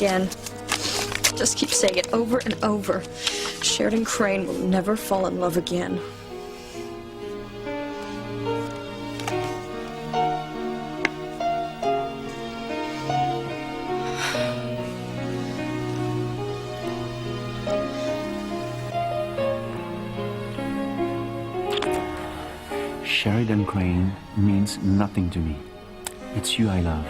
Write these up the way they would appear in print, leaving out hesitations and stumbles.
again. Just keep saying it over and over. Sheridan Crane will never fall in love again. Sheridan Crane means nothing to me. It's you I love.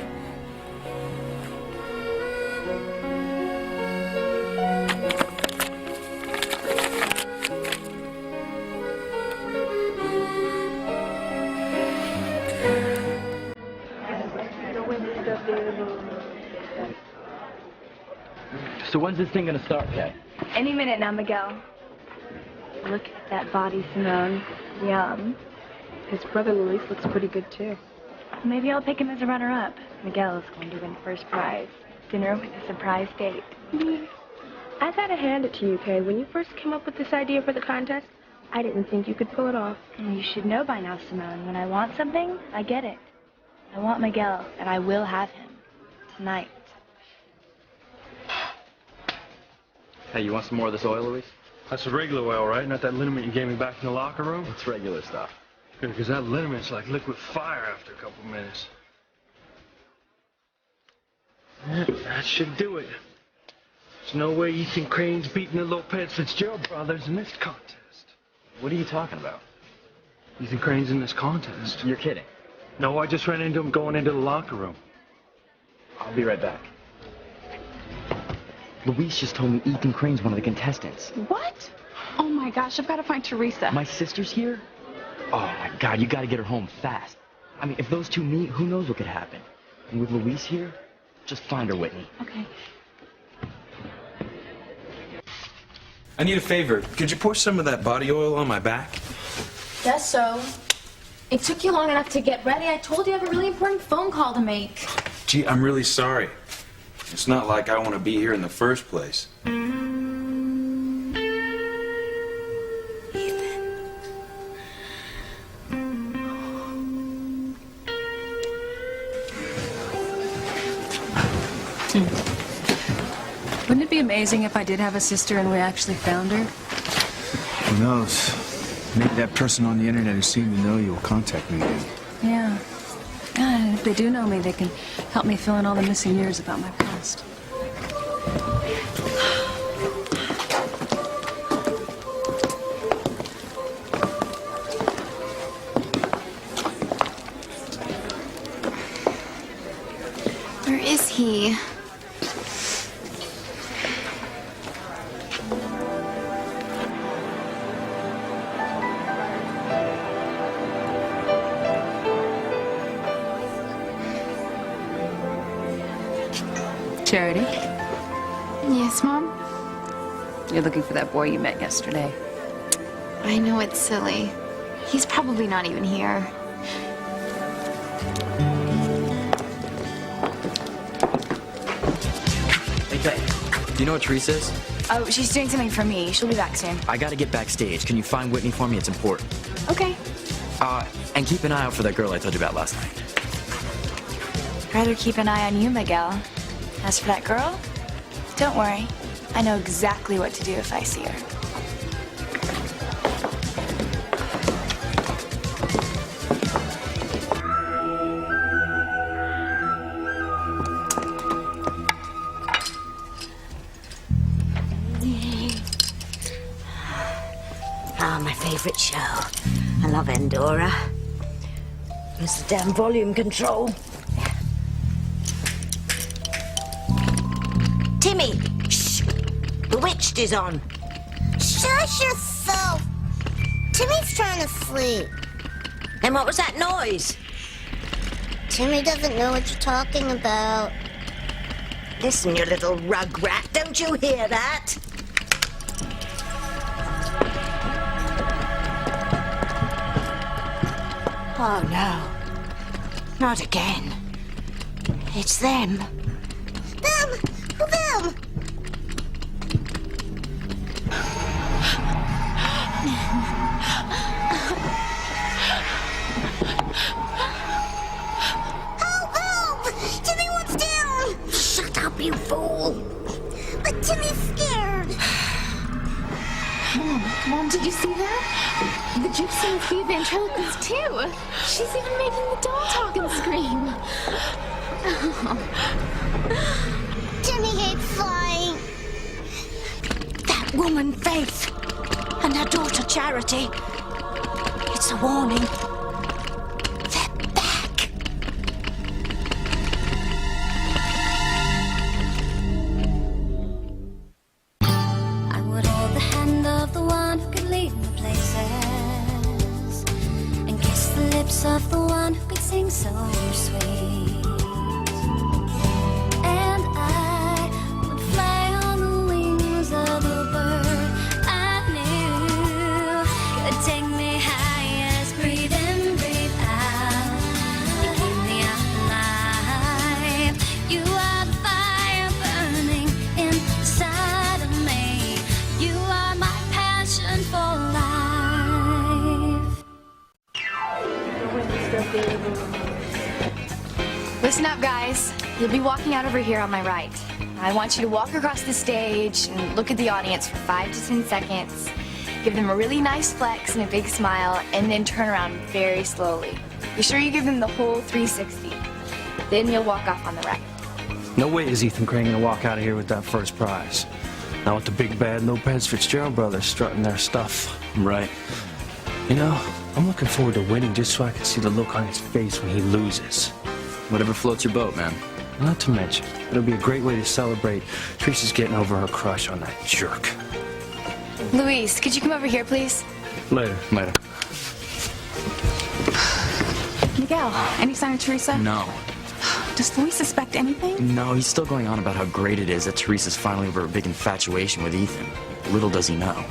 So when's this thing gonna start, Kay? Any minute now, Miguel. Look at that body, Simone. Yum. His brother Luis looks pretty good, too. Maybe I'll pick him as a runner-up. Miguel is going to win first prize. Dinner with a surprise date. I gotta hand it to you, Kay. When you first came up with this idea for the contest, I didn't think you could pull it off. You should know by now, Simone. When I want something, I get it. I want Miguel, and I will have him. Tonight. Hey, you want some more of this oil, Luis? That's the regular oil, right? Not that liniment you gave me back in the locker room? It's regular stuff. Good, because that liniment's like liquid fire after a couple minutes. Yeah, that should do it. There's no way Ethan Crane's beating the Lopez Fitzgerald brothers in this contest. What are you talking about? Ethan Crane's in this contest. You're kidding. No, I just ran into him going into the locker room. I'll be right back. Luis just told me Ethan Crane's one of the contestants. What? Oh my gosh, I've got to find Teresa. My sister's here? Oh my God, you gotta get her home fast. I mean, if those two meet, who knows what could happen. And with Luis here, just find her, Whitney. Okay. I need a favor. Could you pour some of that body oil on my back? Guess so. It took you long enough to get ready. I told you I have a really important phone call to make. Gee, I'm really sorry. It's not like I want to be here in the first place. Wouldn't it be amazing if I did have a sister and we actually found her? Who knows? Maybe that person on the internet who seemed to know you will contact me again. Yeah. If they do know me, they can help me fill in all the missing years about my past. Where is he? Charity? Yes, Mom? You're looking for that boy you met yesterday. I know it's silly. He's probably not even here. Hey, Kay, do you know what Teresa is? Oh, she's doing something for me. She'll be back soon. I gotta get backstage. Can you find Whitney for me? It's important. Okay. And keep an eye out for that girl I told you about last night. Rather keep an eye on you, Miguel. As for that girl, don't worry. I know exactly what to do if I see her. Ah, my favorite show. I love Endora. It's the damn volume control. Timmy! Shh! Bewitched is on. Shush yourself! Timmy's trying to sleep. And what was that noise? Timmy doesn't know what you're talking about. Listen, you little rug rat, don't you hear that? Oh, no. Not again. It's them. Them? Who them? Help! Help! Timmy wants down! Shut up, you fool! Mom, did you see that? The gypsy must be a ventriloquist too. She's even making the doll talk and scream. Timmy hates flying. That woman, Faith, and her daughter, Charity. It's a warning. They're back. I would hold the hand of the one who could lead me places, and kiss the lips of the one who could sing so sweet. And I would fly on the wings of the bird I knew could take me highest. Breathe in, breathe out. You keep me alive. You are the fire burning inside of me. You are my passion for life. Listen up, guys. You'll be walking out over here on my right. I want you to walk across the stage and look at the audience for 5 to 10 seconds. Give them a really nice flex and a big smile, and then turn around very slowly. Be sure you give them the whole 360. Then you'll walk off on the right. No way is Ethan Crane gonna walk out of here with that first prize. Not with the big bad Lopez Fitzgerald brothers strutting their stuff. Right. You know, I'm looking forward to winning just so I can see the look on his face when he loses. Whatever floats your boat, man. Not to mention, it'll be a great way to celebrate Teresa's getting over her crush on that jerk. Luis, could you come over here, please? Later. Later. Miguel, any sign of Teresa? No. Does Luis suspect anything? No, he's still going on about how great it is that Teresa's finally over a big infatuation with Ethan. Little does he know.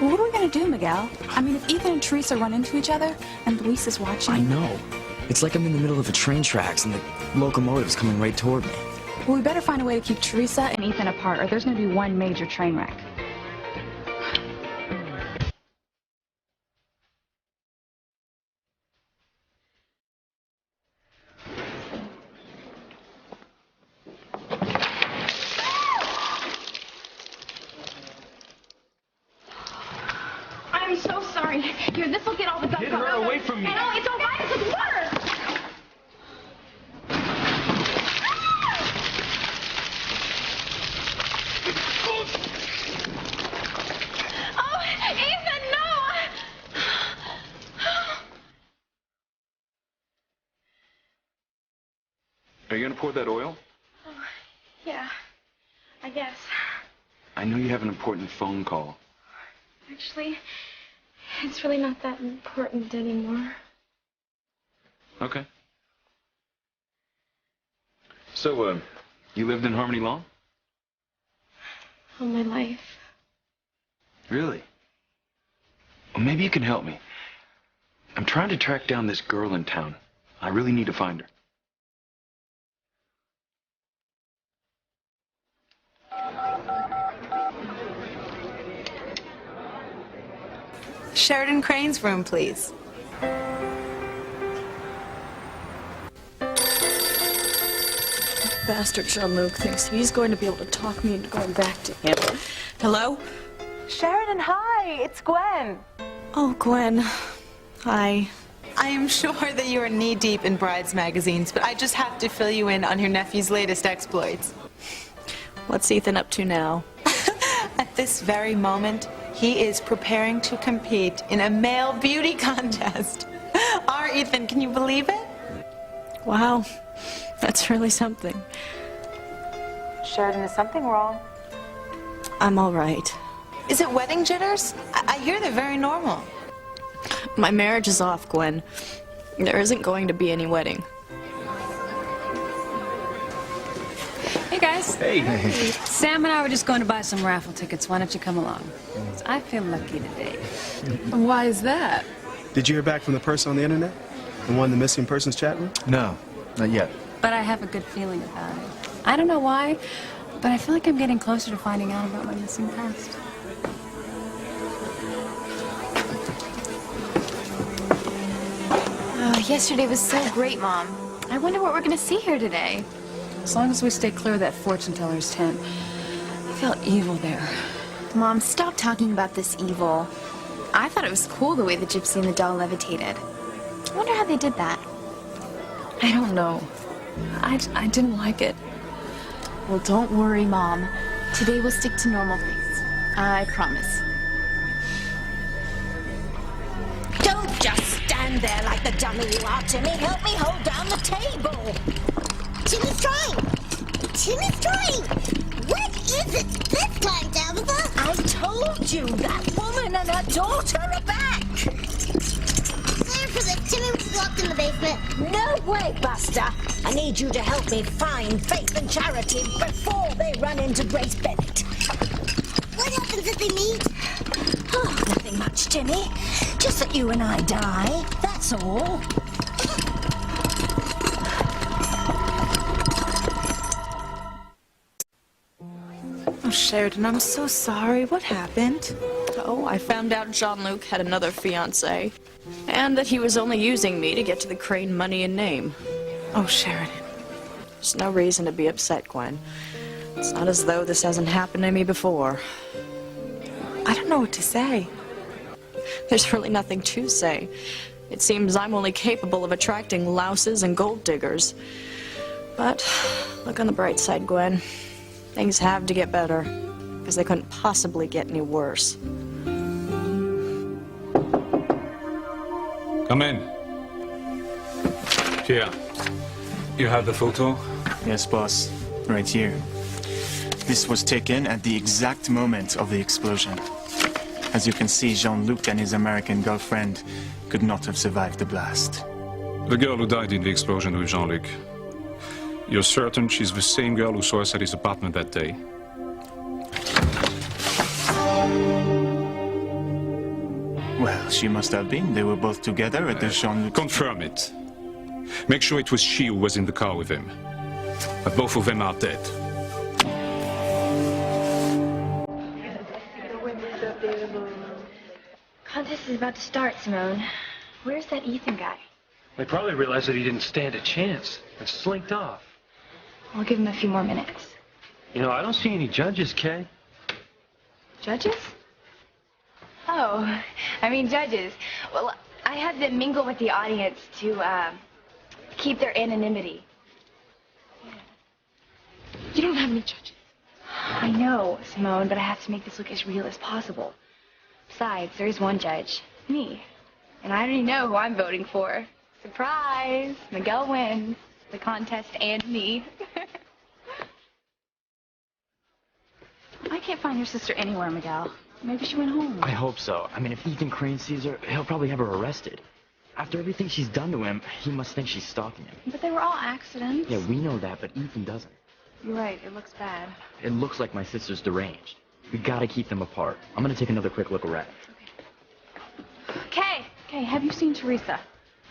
Well, what are we gonna do, Miguel? I mean, if Ethan and Teresa run into each other and Luis is watching... I know. It's like I'm in the middle of a train tracks and the locomotive's coming right toward me. Well, we better find a way to keep Teresa and Ethan apart, or there's gonna be one major train wreck. I'm so sorry. Here, this will get all the dust Get out. her away from me. No, it's all right. It's with water. Oh, Ethan, no! Are you gonna pour that oil? Yeah, I guess. I know you have an important phone call. Actually, it's really not that important anymore. Okay. So, you lived in Harmony long? All my life. Really? Well, maybe you can help me. I'm trying to track down this girl in town. I really need to find her. Sheridan Crane's room, please. Bastard Jean-Luc thinks he's going to be able to talk me into going back to him. Hello? Sheridan, hi, it's Gwen. Oh, Gwen. Hi. I am sure that you are knee-deep in brides magazines, but I just have to fill you in on your nephew's latest exploits. What's Ethan up to now? At this very moment, he is preparing to compete in a male beauty contest. Our Ethan, can you believe it? Wow. That's really something. Sheridan, is something wrong? I'm all right. Is it wedding jitters? I hear they're very normal. My marriage is off, Gwen. There isn't going to be any wedding. Hey, guys. Hey. Sam and I were just going to buy some raffle tickets. Why don't you come along? I feel lucky today. Why is that? Did you hear back from the person on the internet? The one in the missing persons chat room? No, not yet. But I have a good feeling about it. I don't know why, but I feel like I'm getting closer to finding out about my missing past. Oh, yesterday was so great, Mom. I wonder what we're gonna see here today. As long as we stay clear of that fortune teller's tent. I felt evil there. Mom, stop talking about this evil. I thought it was cool the way the gypsy and the doll levitated. I wonder how they did that. I don't know. I didn't like it. Well, don't worry, Mom. Today we'll stick to normal things. I promise. Don't just stand there like the dummy you are, Timmy. Help me hold down the table. Timmy's trying. Timmy's trying. What is it this time, Tabitha? I told you that woman and her daughter are back. Sorry for this. Timmy was locked in the basement. No way, Buster. I need you to help me find Faith and Charity before they run into Grace Bennett. What happens if they meet? Oh, nothing much, Timmy. Just that you and I die, that's all. Oh, Sheridan, I'm so sorry. What happened? Oh, I found out Jean-Luc had another fiancée. And that he was only using me to get to the Crane money and name. Oh, Sheridan. There's no reason to be upset, Gwen. It's not as though this hasn't happened to me before. I don't know what to say. There's really nothing to say. It seems I'm only capable of attracting louses and gold diggers. But look on the bright side, Gwen. Things have to get better, because they couldn't possibly get any worse. Come in. Here. You have the photo? Yes, boss. Right here. This was taken at the exact moment of the explosion. As you can see, Jean-Luc and his American girlfriend could not have survived the blast. The girl who died in the explosion with Jean-Luc. You're certain she's the same girl who saw us at his apartment that day? Well, she must have been. They were both together at the Jean-Luc... Confirm it. Make sure it was she who was in the car with him. But both of them are dead. Contest is about to start, Simone. Where's that Ethan guy? They probably realized that he didn't stand a chance and slinked off. I'll give him a few more minutes. You know, I don't see any judges, Kay. Judges? Oh, I mean judges. Well, I had them mingle with the audience to keep their anonymity. You don't have any judges. I know, Simone, but I have to make this look as real as possible. Besides, there is one judge, me. And I already know who I'm voting for. Surprise! Miguel wins the contest and me. I can't find your sister anywhere, Miguel. Maybe she went home. I hope so. I mean, if Ethan Crane sees her, he'll probably have her arrested. After everything she's done to him, he must think she's stalking him. But they were all accidents. Yeah, we know that, but Ethan doesn't. You're right. It looks bad. It looks like my sister's deranged. We gotta keep them apart. I'm gonna take another quick look around. Kay! Okay, have you seen Teresa?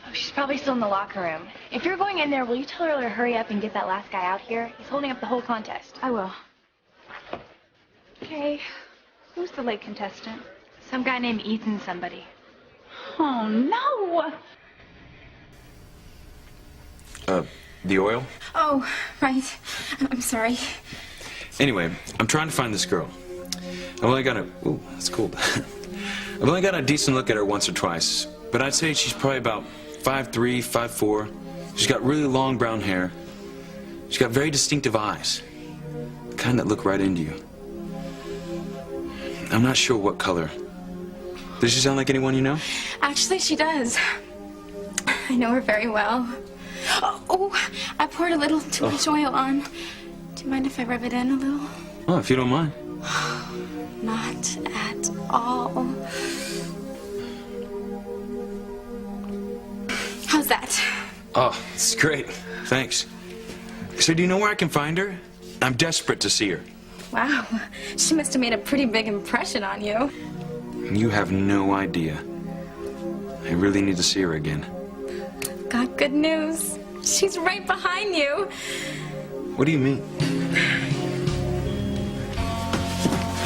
Oh, she's probably still in the locker room. If you're going in there, will you tell her to hurry up and get that last guy out here? He's holding up the whole contest. I will. Okay. Who's the late contestant? Some guy named Ethan somebody. Oh, no! The oil? Oh, right. I'm sorry. Anyway, I'm trying to find this girl. I've only got a... Ooh, that's cool. I've only got a decent look at her once or twice, but I'd say she's probably about 5'3", 5'4". She's got really long brown hair. She's got very distinctive eyes. The kind that look right into you. I'm not sure what color. Does she sound like anyone you know? Actually, she does. I know her very well. Oh, I poured a little too much oil on. Do you mind if I rub it in a little? Oh, if you don't mind. Not at all. How's that? Oh, it's great. Thanks. So do you know where I can find her? I'm desperate to see her. Wow, she must have made a pretty big impression on you. You have no idea. I really need to see her again. Got good news. She's right behind you. What do you mean?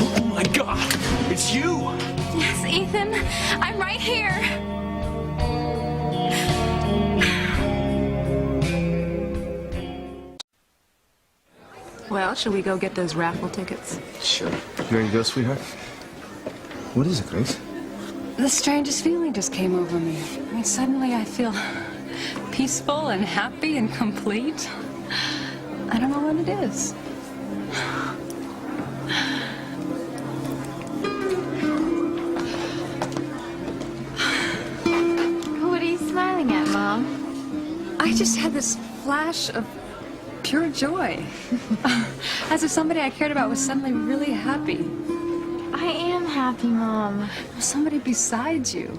Oh my God! It's you! Yes, Ethan. I'm right here. Well, shall we go get those raffle tickets? Sure. You ready to go, sweetheart? What is it, Grace? The strangest feeling just came over me. I mean, suddenly I feel peaceful and happy and complete. I don't know what it is. What are you smiling at, Mom? I just had this flash of pure joy. As if somebody I cared about was suddenly really happy. I am happy, Mom. Somebody besides you.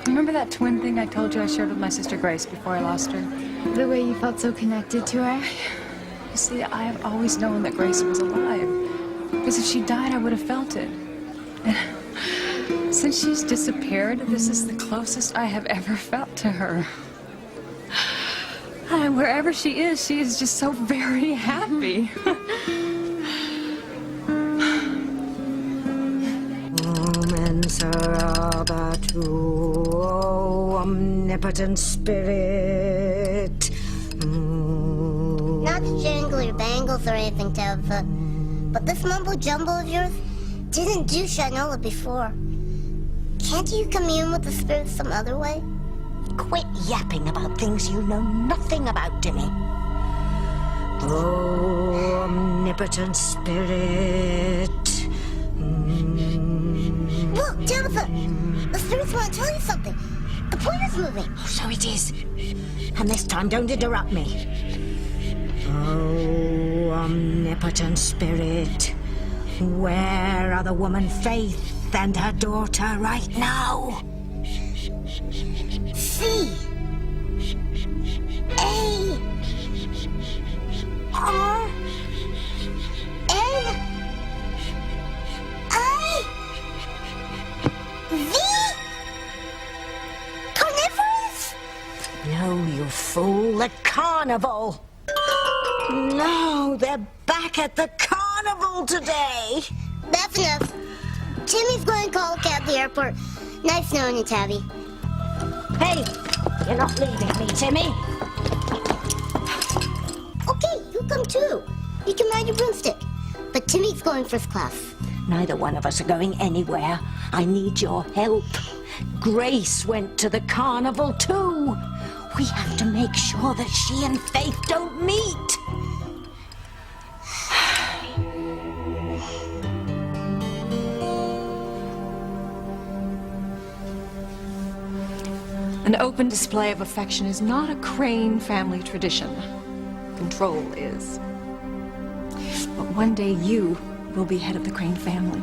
Remember that twin thing I told you I shared with my sister Grace before I lost her? The way you felt so connected to her? You see, I have always known that Grace was alive. Because if she died, I would have felt it. And since she's disappeared, this is the closest I have ever felt to her. And wherever she is just so very happy. Sarabatu, oh, omnipotent spirit. Not to jangle your bangles or anything, Tabitha, but this mumbo-jumbo of yours didn't do Shinola before. Can't you commune with the spirit some other way? Quit yapping about things you know nothing about, Timmy. Oh, omnipotent spirit. Look, Tabitha! The spirits want to tell you something. The pointer's moving. Oh, so it is. And this time, don't interrupt me. Oh, omnipotent spirit. Where are the woman Faith and her daughter right now? C. A. R. N. I. V. Carnivorous? No, you fool. The carnival. No, they're back at the carnival today. That's enough. Timmy's going to call a cab at the airport. Nice knowing you, Tabby. Hey, you're not leaving me, Timmy. Okay, you come too. You can ride your broomstick. But Timmy's going first class. Neither one of us are going anywhere. I need your help. Grace went to the carnival too. We have to make sure that she and Faith don't meet. An open display of affection is not a Crane family tradition. Control is. But one day you will be head of the Crane family.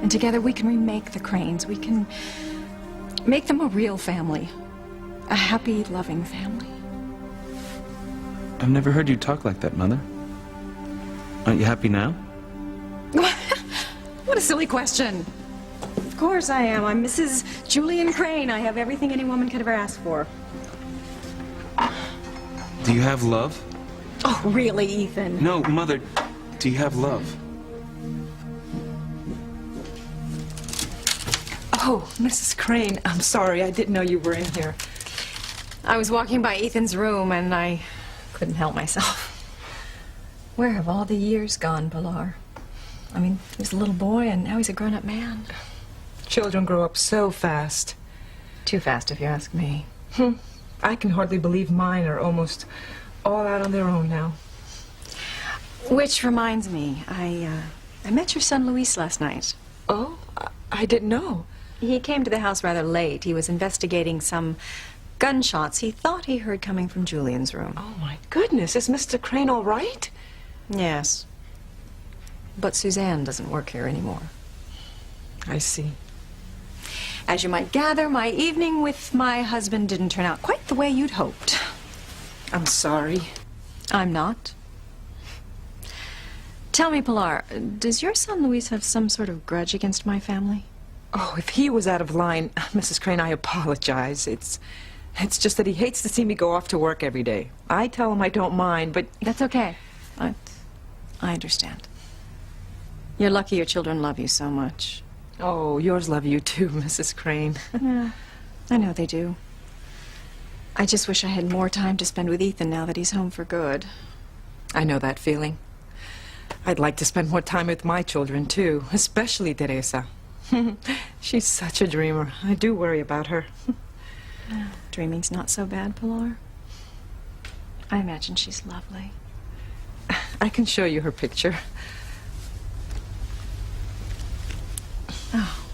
And together we can remake the Cranes. We can make them a real family. A happy, loving family. I've never heard you talk like that, Mother. Aren't you happy now? What a silly question. Of course I am. I'm Mrs. Julian Crane. I have everything any woman could ever ask for. Do you have love? Oh, really, Ethan? No, Mother, do you have love? Oh, Mrs. Crane, I'm sorry. I didn't know you were in here. I was walking by Ethan's room and I couldn't help myself. Where have all the years gone, Pilar? I mean, he was a little boy and now he's a grown-up man. Children grow up so fast. Too fast, if you ask me. I can hardly believe mine are almost all out on their own now. Which reminds me, I met your son Luis last night. Oh, I didn't know. He came to the house rather late. He was investigating some gunshots he thought he heard coming from Julian's room. Oh, my goodness. Is Mr. Crane all right? Yes. But Suzanne doesn't work here anymore. I see. As you might gather, my evening with my husband didn't turn out quite the way you'd hoped. I'm sorry. I'm not. Tell me, Pilar, does your son Luis have some sort of grudge against my family? Oh, if he was out of line, Mrs. Crane, I apologize. It's just that he hates to see me go off to work every day. I tell him I don't mind, but... That's okay. I understand. You're lucky your children love you so much. Oh, yours love you too, Mrs. Crane. Yeah, I know they do. I just wish I had more time to spend with Ethan now that he's home for good. I know that feeling. I'd like to spend more time with my children, too, especially Teresa. She's such a dreamer. I do worry about her. Dreaming's not so bad, Pilar. I imagine she's lovely. I can show you her picture. Oh.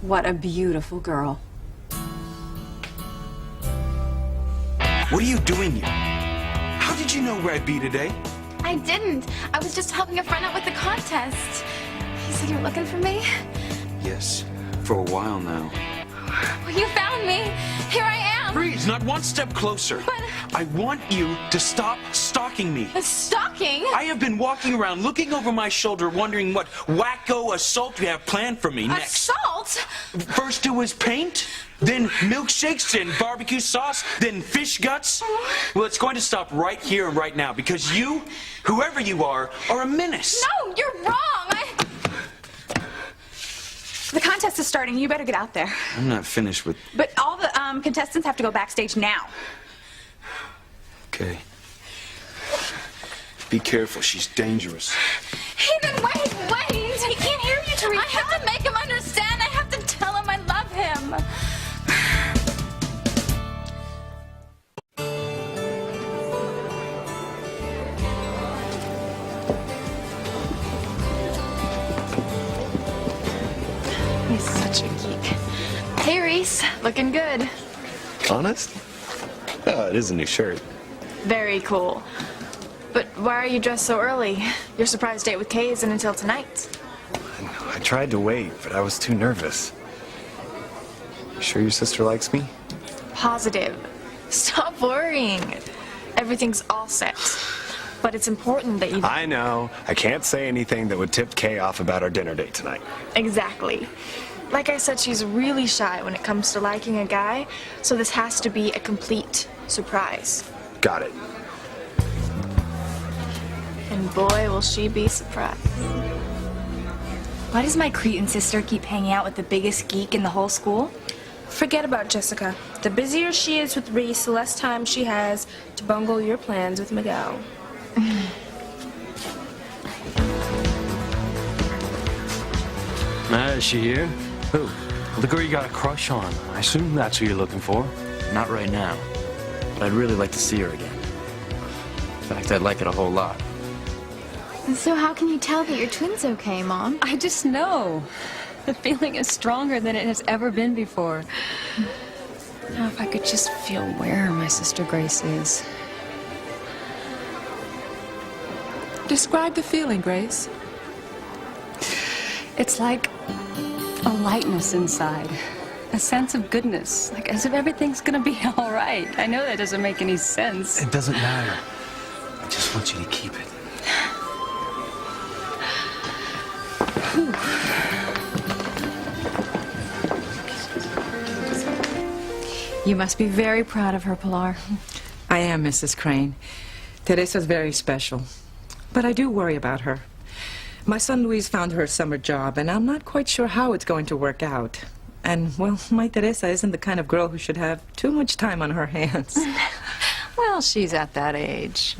What a beautiful girl. What are you doing here? How did you know where I'd be today? I didn't. I was just helping a friend out with the contest. You said you're looking for me? Yes, for a while now. Well, you found me. Here I am. Freeze, not one step closer. But... I want you to stop stalking me. Stalking? I have been walking around looking over my shoulder wondering what wacko assault you have planned for me next. Assault? First it was paint, then milkshakes, then barbecue sauce, then fish guts. Well, it's going to stop right here and right now because you, whoever you are a menace. No, you're wrong. The contest is starting. You better get out there. I'm not finished with... But all the contestants have to go backstage now. Okay. Be careful. She's dangerous. Ethan, wait! He can't hear you, Teresa. I have to make him understand. I have to tell him I love him. He's such a geek. Hey, Reese. Looking good. Honest? Oh, it is a new shirt. Very cool. But why are you dressed so early? Your surprise date with Kay isn't until tonight. I tried to wait, but I was too nervous. You sure your sister likes me? Positive. Stop worrying. Everything's all set. But it's important that you... I know. I can't say anything that would tip Kay off about our dinner date tonight. Exactly. Like I said, she's really shy when it comes to liking a guy, so this has to be a complete surprise. Got it. And boy, will she be surprised. Why does my Cretan sister keep hanging out with the biggest geek in the whole school? Forget about Jessica. The busier she is with Reese, the less time she has to bungle your plans with Miguel. Is she here? Who? The girl you got a crush on. I assume that's who you're looking for. Not right now. But I'd really like to see her again. In fact, I'd like it a whole lot. So how can you tell that your twin's okay, Mom? I just know. The feeling is stronger than it has ever been before. Now, if I could just feel where my sister Grace is. Describe the feeling, Grace. It's like a lightness inside. A sense of goodness. Like as if everything's gonna be all right. I know that doesn't make any sense. It doesn't matter. I just want you to keep it. You must be very proud of her, Pilar. I am, Mrs. Crane. Teresa's very special. But I do worry about her. My son Luis found her a summer job, and I'm not quite sure how it's going to work out. And, well, my Teresa isn't the kind of girl who should have too much time on her hands. Well, she's at that age.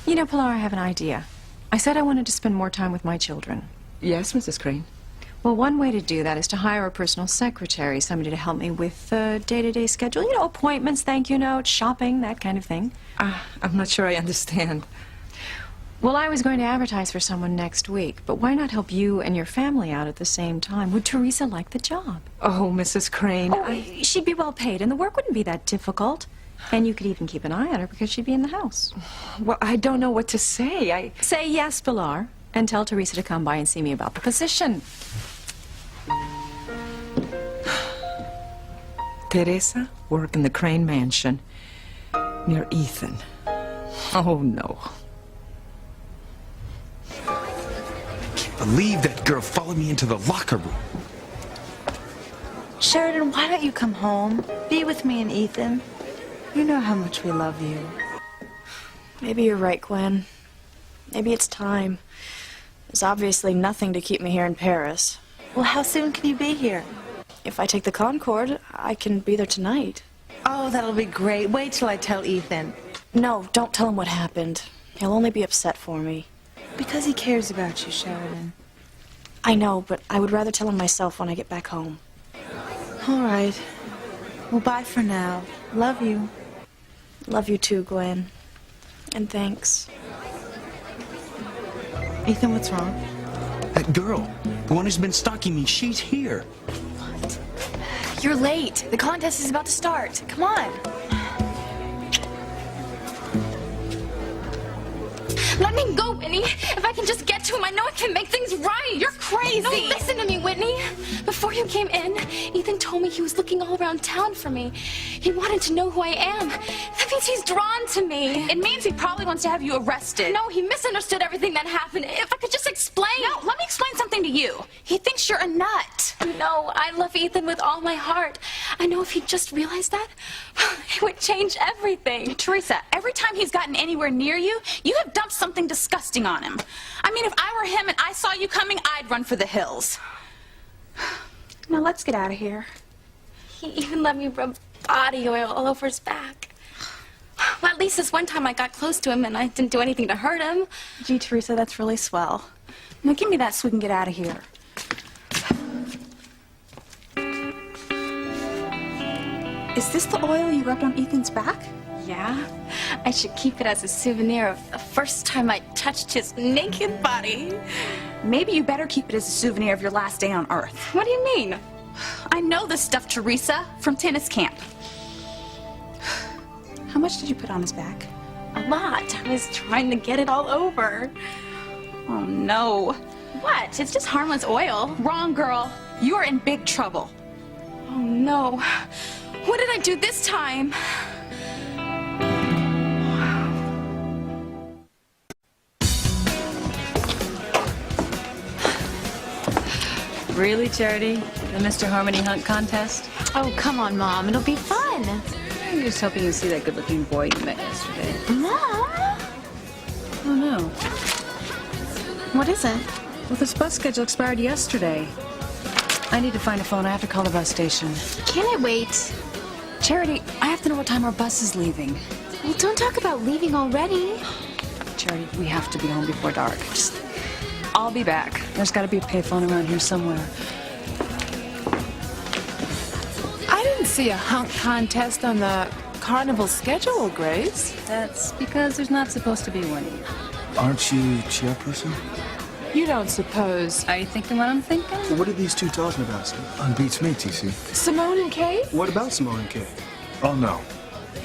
You know, Pilar, I have an idea. I said I wanted to spend more time with my children. Yes, Mrs. Crane. Well, one way to do that is to hire a personal secretary, somebody to help me with the day-to-day schedule. You know, appointments, thank you notes, shopping, that kind of thing. I'm not sure I understand. Well, I was going to advertise for someone next week, but why not help you and your family out at the same time? Would Teresa like the job? Oh, Mrs. Crane, she'd be well paid, and the work wouldn't be that difficult. And you could even keep an eye on her because she'd be in the house. Well, I don't know what to say. Say yes, Pilar, and tell Teresa to come by and see me about the position. Teresa work in the Crane Mansion near Ethan. Oh, no. Believe that girl followed me into the locker room. Sheridan, why don't you come home? Be with me and Ethan. You know how much we love you. Maybe you're right, Gwen. Maybe it's time. There's obviously nothing to keep me here in Paris. Well, how soon can you be here? If I take the Concorde, I can be there tonight. Oh, that'll be great. Wait till I tell Ethan. No, don't tell him what happened. He'll only be upset for me. Because he cares about you, Sheridan. I know, but I would rather tell him myself when I get back home. All right. Well, bye for now. Love you. Love you too, Gwen. And thanks. Ethan, what's wrong? That girl, the one who's been stalking me, she's here. You're late. The contest is about to start. Come on. Let me go, Whitney. If I can just get to him, I know I can make things right. You're crazy. No, listen to me, Whitney. Before you came in, Ethan told me he was looking all around town for me. He wanted to know who I am. That means he's drawn to me. It means he probably wants to have you arrested. No, he misunderstood everything that happened. If I could just explain. No, let me explain something to you. He thinks you're a nut. No, I love Ethan with all my heart. I know if he just realized that, it would change everything. Teresa, every time he's gotten anywhere near you, you have dumped something disgusting on him. I mean, if I were him and I saw you coming, I'd run for the hills. Now let's get out of here. He even let me rub body oil all over his back. Well, at least this one time I got close to him and I didn't do anything to hurt him. Gee, Teresa, that's really swell. Now give me that so we can get out of here. Is this the oil you rubbed on Ethan's back? Yeah, I should keep it as a souvenir of the first time I touched his naked body. Maybe you better keep it as a souvenir of your last day on Earth. What do you mean? I know this stuff, Teresa, from tennis camp. How much did you put on his back? A lot. I was trying to get it all over. Oh, no. What? It's just harmless oil. Wrong, girl. You are in big trouble. Oh, no. What did I do this time? Really, Charity? The Mr. Harmony Hunt contest? Oh, come on, Mom. It'll be fun. I'm just hoping you see that good-looking boy you met yesterday. Mom? Oh, no. What is it? Well, this bus schedule expired yesterday. I need to find a phone. I have to call the bus station. Can I wait? Charity, I have to know what time our bus is leaving. Well, don't talk about leaving already. Charity, we have to be home before dark. I'll be back. There's got to be a payphone around here somewhere. I didn't see a hunk contest on the carnival schedule, Grace. That's because there's not supposed to be one. Aren't you chairperson? You don't suppose... Are you thinking what I'm thinking? Well, what are these two talking about, sir? Unbeats me, TC. Simone and Kate? What about Simone and Kate? Oh, no.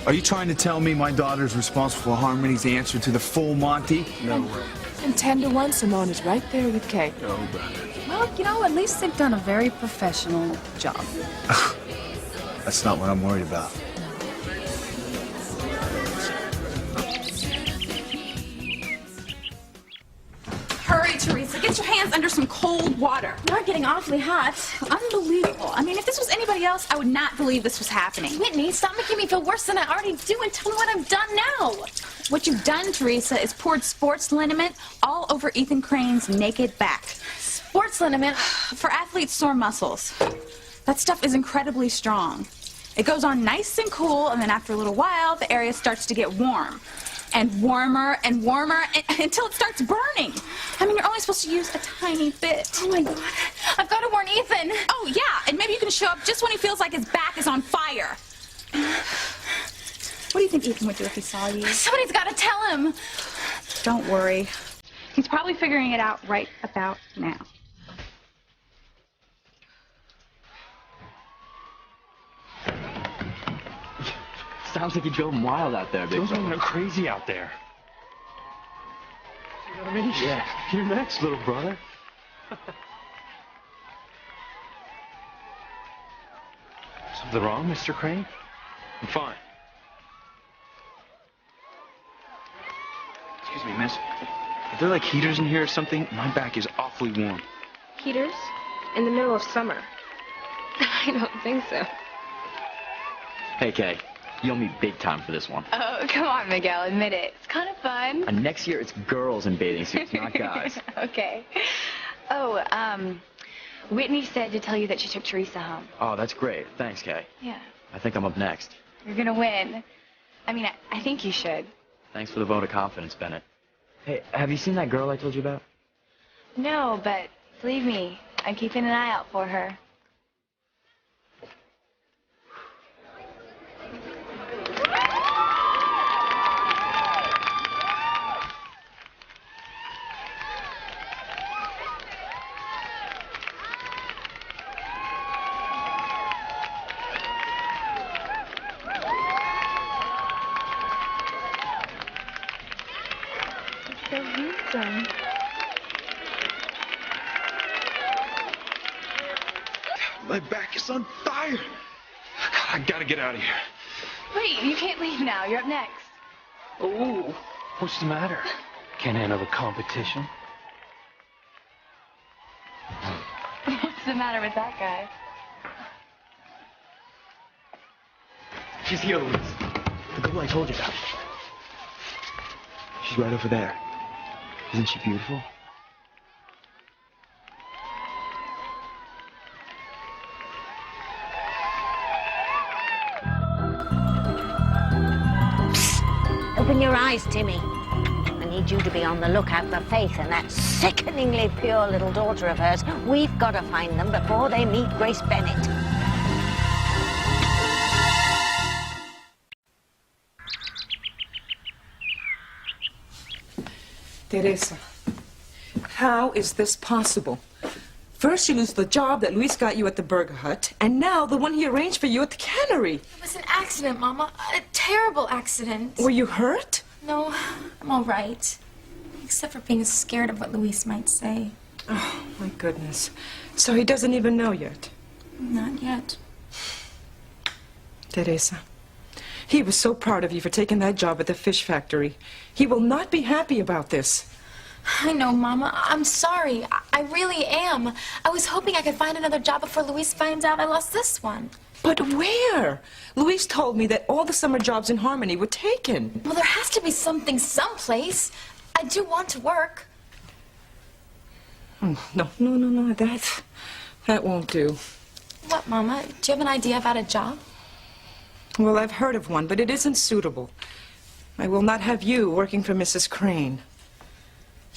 Are you trying to tell me my daughter's responsible for Harmony's answer to the full Monty? No way. And 10-1, Simone is right there with Kate. Oh, brother. Well, you know, at least they've done a very professional job. That's not what I'm worried about. Hurry, Teresa. Get your hands under some cold water. You're getting awfully hot. Unbelievable. I mean, if this was anybody else, I would not believe this was happening. Whitney, stop making me feel worse than I already do and tell me what I've done now. What you've done, Teresa, is poured sports liniment all over Ethan Crane's naked back. Sports liniment? For athletes' sore muscles. That stuff is incredibly strong. It goes on nice and cool, and then after a little while, the area starts to get warm. And warmer until it starts burning. I mean, you're only supposed to use a tiny bit. Oh my God. I've got to warn Ethan. Oh, yeah, and maybe you can show up just when he feels like his back is on fire. What do you think Ethan would do if he saw you? Somebody's got to tell him. Don't worry. He's probably figuring it out right about now. Sounds like you drove him wild out there, big Those fella. men are crazy out there. You know what I mean? Yeah. You're next, little brother. Something wrong, Mr. Crane? I'm fine. Excuse me, miss. Are there like heaters in here or something? My back is awfully warm. Heaters? In the middle of summer. I don't think so. Hey, Kay. You owe me big time for this one. Oh, come on, Miguel. Admit it. It's kind of fun. And next year, it's girls in bathing suits, not guys. Okay. Oh, Whitney said to tell you that she took Teresa home. Oh, that's great. Thanks, Kay. Yeah. I think I'm up next. You're gonna win. I mean, I think you should. Thanks for the vote of confidence, Bennett. Hey, have you seen that girl I told you about? No, but believe me, I'm keeping an eye out for her. So handsome. My back is on fire. God, I gotta get out of here. Wait, you can't leave now. You're up next. Oh, what's the matter? Can't handle the competition. What's the matter with that guy? She's here, Louise. The girl I told you about. She's right over there. Isn't she beautiful? Open your eyes, Timmy. I need you to be on the lookout for Faith and that sickeningly pure little daughter of hers. We've got to find them before they meet Grace Bennett. Teresa, how is this possible? First you lose the job that Luis got you at the Burger Hut, and now the one he arranged for you at the cannery. It was an accident, Mama. A terrible accident. Were you hurt? No, I'm all right. Except for being scared of what Luis might say. Oh, my goodness. So he doesn't even know yet? Not yet. Teresa, he was so proud of you for taking that job at the fish factory. He will not be happy about this. I know, Mama. I'm sorry. I really am. I was hoping I could find another job before Luis finds out I lost this one. But where? Luis told me that all the summer jobs in Harmony were taken. Well, there has to be something someplace. I do want to work. Oh, no, that won't do. What, Mama? Do you have an idea about a job? Well, I've heard of one, but it isn't suitable. I will not have you working for Mrs. Crane.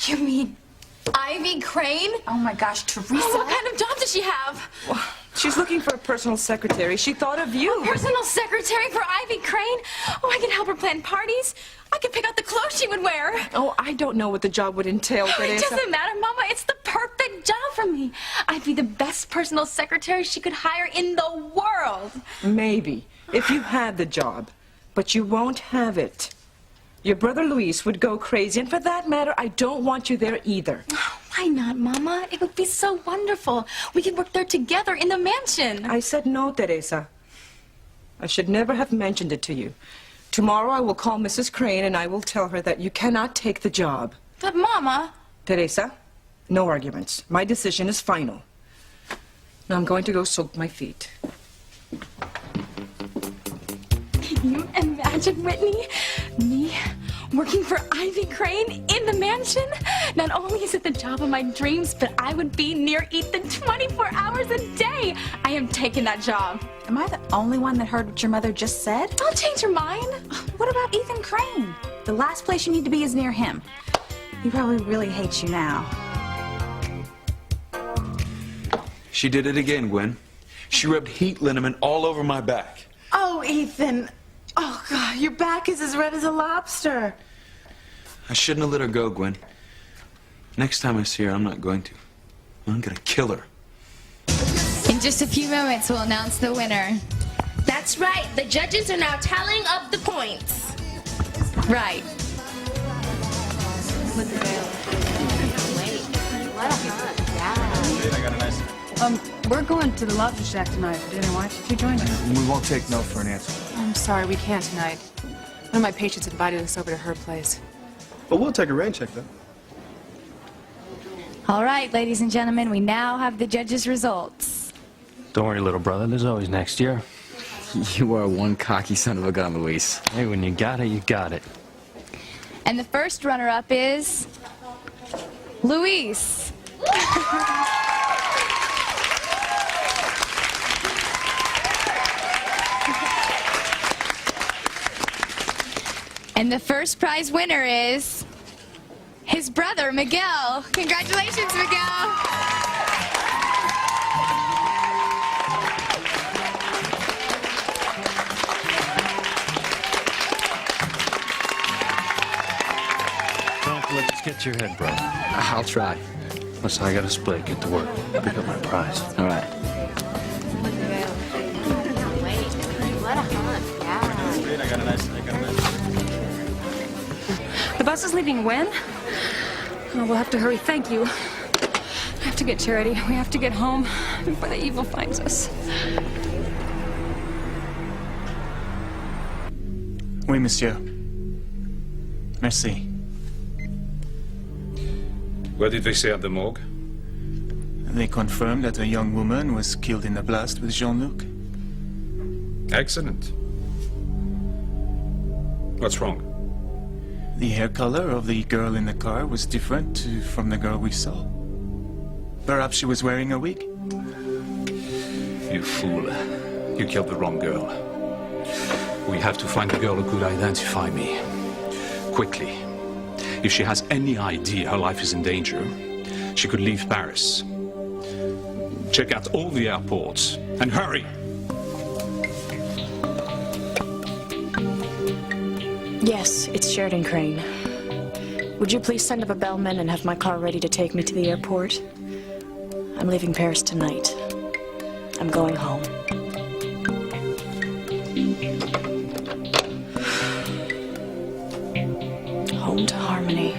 You mean Ivy Crane? Oh my gosh, Teresa. Oh, what kind of job does she have? Well, she's looking for a personal secretary. She thought of you. A personal secretary for Ivy Crane? Oh, I can help her plan parties. I can pick out the clothes she would wear. Oh, I don't know what the job would entail, It Teresa. doesn't matter, Mama. It's the perfect job for me. I'd be the best personal secretary she could hire in the world. Maybe, if you had the job, but you won't have it. Your brother Luis would go crazy, and for that matter, I don't want you there either. Why not, Mama? It would be so wonderful. We could work there together in the mansion. I said no, Teresa. I should never have mentioned it to you. Tomorrow I will call Mrs. Crane and I will tell her that you cannot take the job. But, Mama... Teresa, no arguments. My decision is final. Now I'm going to go soak my feet. Can you imagine, Whitney? Me working for Ivy Crane in the mansion? Not only is it the job of my dreams, but I would be near Ethan 24 hours a day. I am taking that job. Am I the only one that heard what your mother just said? I'll change her mind. What about Ethan Crane? The last place you need to be is near him. He probably really hates you now. She did it again, Gwen. She rubbed heat liniment all over my back. Oh, Ethan. Oh, God, your back is as red as a lobster. I shouldn't have let her go, Gwen. Next time I see her, I'm not going to. I'm gonna kill her. In just a few moments, we'll announce the winner. That's right. The judges are now tallying up the points. Right. We're going to the Lobster Shack tonight for dinner. Why don't you join us? We won't take no for an answer. I'm sorry, we can't tonight. One of my patients invited us over to her place. But we'll take a rain check, though. All right, ladies and gentlemen, we now have the judges' results. Don't worry, little brother. There's always next year. You are one cocky son of a gun, Luis. Hey, when you got it, you got it. And the first runner-up is... Luis. And the first prize winner is... His brother, Miguel. Congratulations, Miguel. Don't let this get to your head, bro. I'll try. Listen, I gotta split, get to work, pick up my prize. All right. What a hunt. Yeah. I got a nice. The bus is leaving when? Oh, we'll have to hurry. Thank you. We have to get Charity. We have to get home before the evil finds us. Oui, monsieur. Merci. What did they say at the morgue? They confirmed that a young woman was killed in a blast with Jean-Luc. Excellent. What's wrong? The hair color of the girl in the car was different from the girl we saw. Perhaps she was wearing a wig? You fool. You killed the wrong girl. We have to find the girl who could identify me. Quickly. If she has any idea her life is in danger, she could leave Paris. Check out all the airports and hurry! Yes, it's Sheridan Crane. Would you please send up a bellman and have my car ready to take me to the airport? I'm leaving Paris tonight. I'm going home. Home to Harmony.